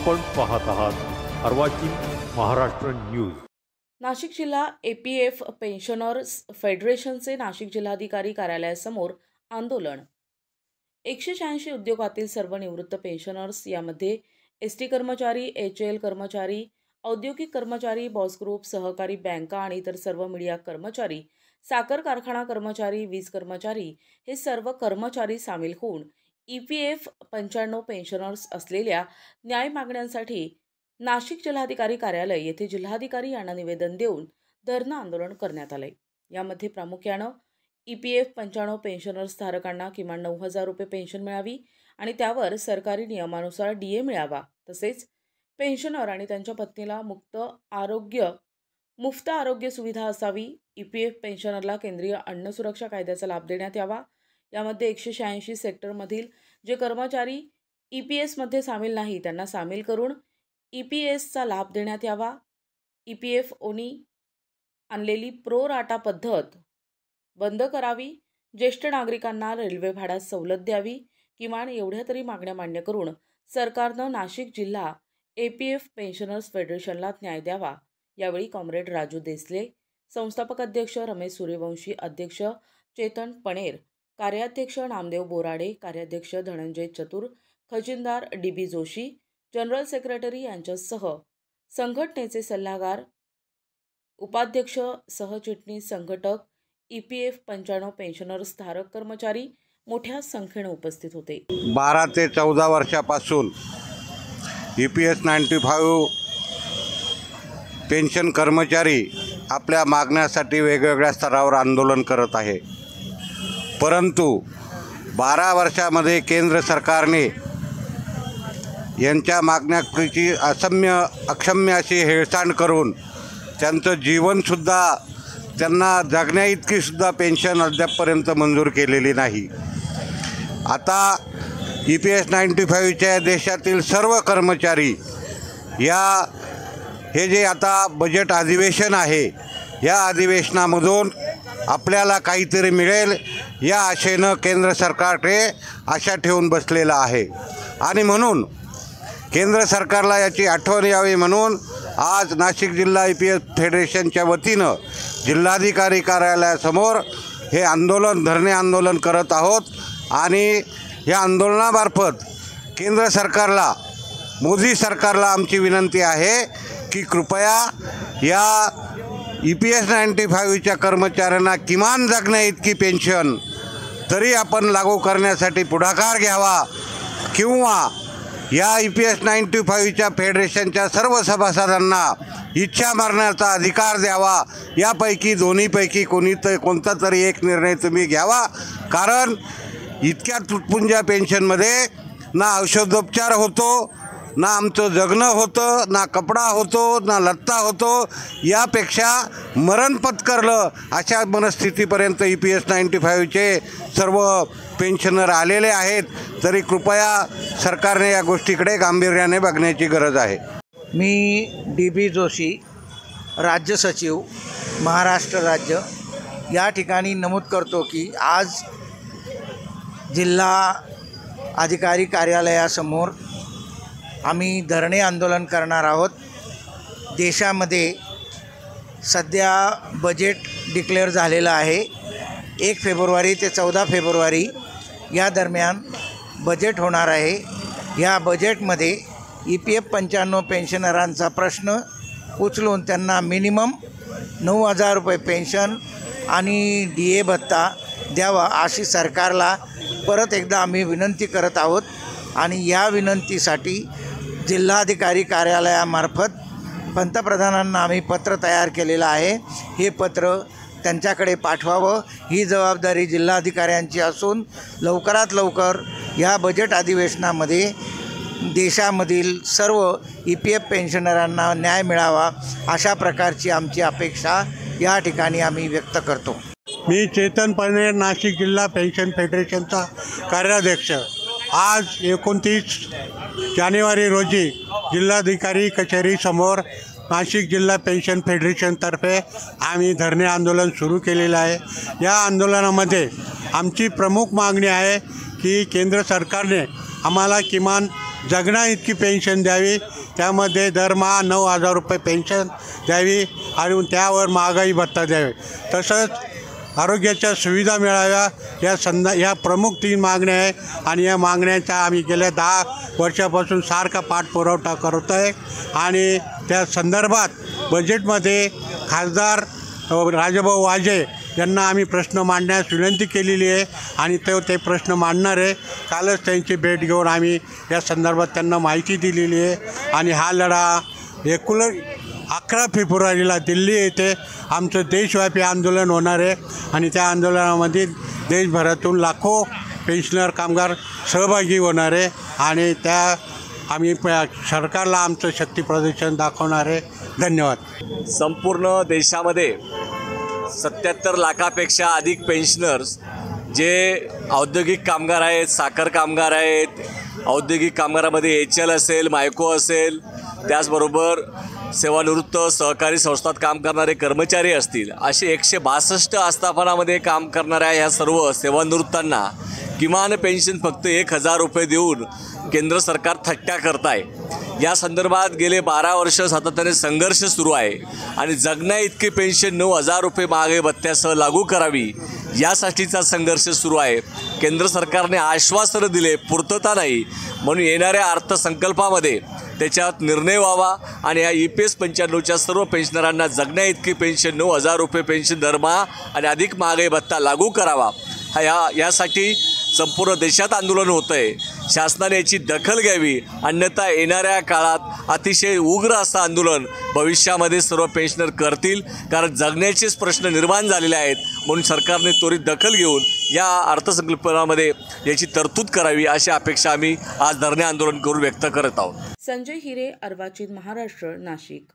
आपण पाहत आहात अर्वाचीन महाराष्ट्र न्यूज। नाशिक जिल्हा एपीएफ पेन्शनर्स फेडरेशनचे नाशिक जिल्हाधिकारी कार्यालयासमोर आंदोलन। 186 उद्योगातील सर्व निवृत्त पेन्शनर्स, यामध्ये एसटी कर्मचारी, एचएल कर्मचारी, औद्योगिक कर्मचारी, बॉस ग्रुप, सहकारी बँका आणि इतर सर्व मीडिया कर्मचारी, साखर कारखाना कर्मचारी, वीज कर्मचारी हे सर्व कर्मचारी सामील होऊन ईपीएफ 95 पेन्शनर्स असलेल्या न्याय मागण्यांसाठी नाशिक जिल्हाधिकारी कार्यालय येथे जिल्हाधिकारी यांना निवेदन देऊन धरणं आंदोलन करण्यात आले। यामध्ये प्रामुख्यानं ईपीएफ 95 पेन्शनर्स धारकांना किमान 9,000 रुपये पेन्शन मिळावी आणि त्यावर सरकारी नियमानुसार डीए मिळावा, तसेच पेन्शनर आणि त्यांच्या पत्नीला मुफ्त आरोग्य सुविधा असावी। ईपीएफ पेन्शनरला केंद्रीय अन्न सुरक्षा कायद्याचा लाभ देण्यात यावा। यामध्ये 186 सेक्टरमधील जे कर्मचारी ईपीएसमध्ये सामील नाही त्यांना सामील करून ईपीएसचा लाभ देण्यात यावा। ईपीएफ ओनी आणलेली प्रो राटा पद्धत बंद करावी। ज्येष्ठ नागरिकांना रेल्वे भाड्यात सवलत द्यावी। किमान एवढ्या तरी मागण्या मान्य करून सरकारनं नाशिक जिल्हा एपीएफ पेन्शनर्स फेडरेशनला न्याय द्यावा। यावेळी कॉम्रेड राजू देसले, संस्थापक अध्यक्ष रमेश सूर्यवंशी, अध्यक्ष चेतन पणेर, कार्याध्यक्ष नामदेव बोराडे, कार्याध्यक्ष धनंजय चतुर, खजिनदार डीबी जोशी, जनरल सेक्रेटरी यांच्यासह संघटनेचे सल्लागार, उपाध्यक्ष, सहचिटणीस, संघटक, ईपीएफ 95 पेन्शनर्स धारक कर्मचारी मोठ्या संख्येने उपस्थित होते। 12 ते 14 वर्षापासून ईपीएस 95 पेन्शन कर्मचारी आपल्या मागण्यासाठी वेगवेगळ्या स्तरावर आंदोलन करत आहे, परंतु 12 वर्षामध्ये केंद्र सरकारने यांच्या मागण्याची अक्षम्य अशी हेळसांड करून त्यांचं जीवनसुद्धा, त्यांना जगण्या इतकी सुद्धा पेन्शन अद्यापपर्यंत मंजूर केलेली नाही। आता ईपीएस 95च्या देशातील सर्व कर्मचारी हे जे आता बजेट अधिवेशन आहे, या अधिवेशनामधून आपल्याला काहीतरी मिळेल या आशेनं केंद्र सरकारकडे आशा ठेवून बसलेला आहे आणि म्हणून केंद्र सरकारला याची आठवण यावी म्हणून आज नाशिक जिल्हा ईपीएफ फेडरेशनच्या वतीनं जिल्हाधिकारी कार्यालयासमोर हे धरणे आंदोलन करत आहोत। आणि या आंदोलनामार्फत केंद्र सरकारला, मोदी सरकारला आमची विनंती आहे की कृपया या ईपीएस 95च्या कर्मचाऱ्यांना किमान जगण्या इतकी पेन्शन तरी आपण लागू करण्यासाठी पुढाकार घ्यावा किंवा या ईपीएस 95च्या फेडरेशनच्या सर्व सभासदांना इच्छा मरणाचा अधिकार द्यावा। यापैकी दोन्हीपैकी कोणता तरी एक निर्णय तुम्ही घ्यावा, कारण इतक्या तुटपुंज्या पेन्शनमध्ये ना औषधोपचार होतो, ना आमचं जगणं होतं, ना कपडा होतो, ना लत्ता होतो, यापेक्षा मरण पत्करलं अशा मनस्थितीपर्यंत ईपीएस 95चे सर्व पेन्शनर आलेले आहेत। तरी कृपया सरकारने या गोष्टीकडे गांभीर्याने बघण्याची गरज आहे। मी डीबी जोशी, राज्य सचिव, महाराष्ट्र राज्य, या ठिकाणी नमूद करतो की आज जिल्हा अधिकारी कार्यालयासमोर आम्ही धरणे आंदोलन करणार आहोत। देशामध्ये सध्या बजेट डिक्लेअर झालेलं आहे। 1 फेब्रुवारी ते 14 फेब्रुवारी या दरम्यान बजेट होणार आहे। या बजेटमध्ये ईपीएफ 95 पेन्शनरांचा प्रश्न उचलून त्यांना मिनिमम 9,000 रुपये पेन्शन आणि डीए भत्ता द्यावा अशी सरकारला परत एकदा आम्ही विनंती करत आहोत। आणि या विनंतीसाठी जिल्हाधिकारी कार्यालयामार्फत पंतप्रधानांना आम्ही पत्र तयार केलेलं आहे। हे पत्र त्यांच्याकडे पाठवावं ही जबाबदारी जिल्हाधिकाऱ्यांची असून लवकरात लवकर या बजेट अधिवेशनामध्ये देशामधील सर्व ईपीएफ पेन्शनरांना न्याय मिळावा अशा प्रकारची आमची अपेक्षा या ठिकाणी आम्ही व्यक्त करतो। मी चेतन पणेर, नाशिक जिल्हा पेन्शन फेडरेशनचा कार्याध्यक्ष। आज 29 जानेवारी रोजी जिल्हाधिकारी कचेरीसमोर नाशिक जिल्हा पेन्शन फेडरेशनतर्फे आम्ही धरणे आंदोलन सुरू केलेलं आहे। या आंदोलनामध्ये आमची प्रमुख मागणी आहे की केंद्र सरकारने आम्हाला किमान जगण्या इतकी पेन्शन द्यावी, त्यामध्ये दरमहा 9,000 रुपये पेन्शन द्यावी आणि त्यावर महागाई भत्ता द्यावे. तसंच आरोग्याच्या सुविधा मिळाव्या या प्रमुख 3 मागण्या आहे आणि या मागण्यांचा आम्ही गेल्या 10 वर्षापासून सारखा पाठपुरावा करतो आहे. आणि त्या संदर्भात बजेटमध्ये खासदार राजाभाऊ वाजे यांना आम्ही प्रश्न मांडण्यास विनंती केलेली आहे आणि ते प्रश्न मांडणार आहे. कालच त्यांची भेट घेऊन आम्ही या संदर्भात त्यांना माहिती दिलेली आहे. आणि हा लढा 11 फेब्रुवारीला दिल्ली येथे आमचं देशव्यापी आंदोलन होणार आहे आणि त्या आंदोलनामध्ये देशभरातून लाखो पेन्शनर कामगार सहभागी होणार आहे आणि आम्ही सरकारला आमचं शक्ती प्रदर्शन दाखवणार आहे. धन्यवाद. संपूर्ण देशामध्ये 77 लाखापेक्षा अधिक पेन्शनर्स जे औद्योगिक कामगार आहेत, साखर कामगार आहेत, औद्योगिक कामगारामध्ये HL असेल, मायको असेल, त्याचबरोबर सेवानिवृत्त सहकारी संस्थात काम करणारे कर्मचारी असतील, असे 162 आस्थापनामध्ये काम करणाऱ्या ह्या सर्व सेवानिवृत्तांना किमान पेन्शन फक्त 1,000 रुपये देऊन केंद्र सरकार थट्टा करत आहे. या संदर्भात गेले 12 वर्ष सातत्याने संघर्ष सुरू आहे आणि जगण्या इतकी पेन्शन 9,000 रुपये महागाई भत्त्यासह लागू करावी यासाठीचा संघर्ष सुरू आहे. केंद्र सरकारने आश्वासनं दिले, पूर्तता नाही, म्हणून येणाऱ्या अर्थसंकल्पामध्ये त्याच्यात निर्णय व्हावा आणि या EPS 95च्या सर्व पेन्शनरांना जगण्या इतकी पेन्शन 9,000 रुपये पेन्शन दरमहा आणि अधिक महागाई भत्ता लागू करावा. यासाठी संपूर्ण देशात आंदोलन होतं आहे. शासनाने याची दखल घ्यावी, अन्यथा येणाऱ्या काळात अतिशय उग्र असं आंदोलन भविष्यामध्ये सर्व पेन्शनर करतील, कारण जगण्याचेच प्रश्न निर्माण झालेले आहेत. म्हणून सरकारने त्वरित दखल घेऊन या अर्थसंकल्पामध्ये याची तरतूद करावी अशी अपेक्षा आम्ही आज धरणे आंदोलन करून व्यक्त करत आहोत. संजय हिरे, अर्वाचीन महाराष्ट्र, नाशिक.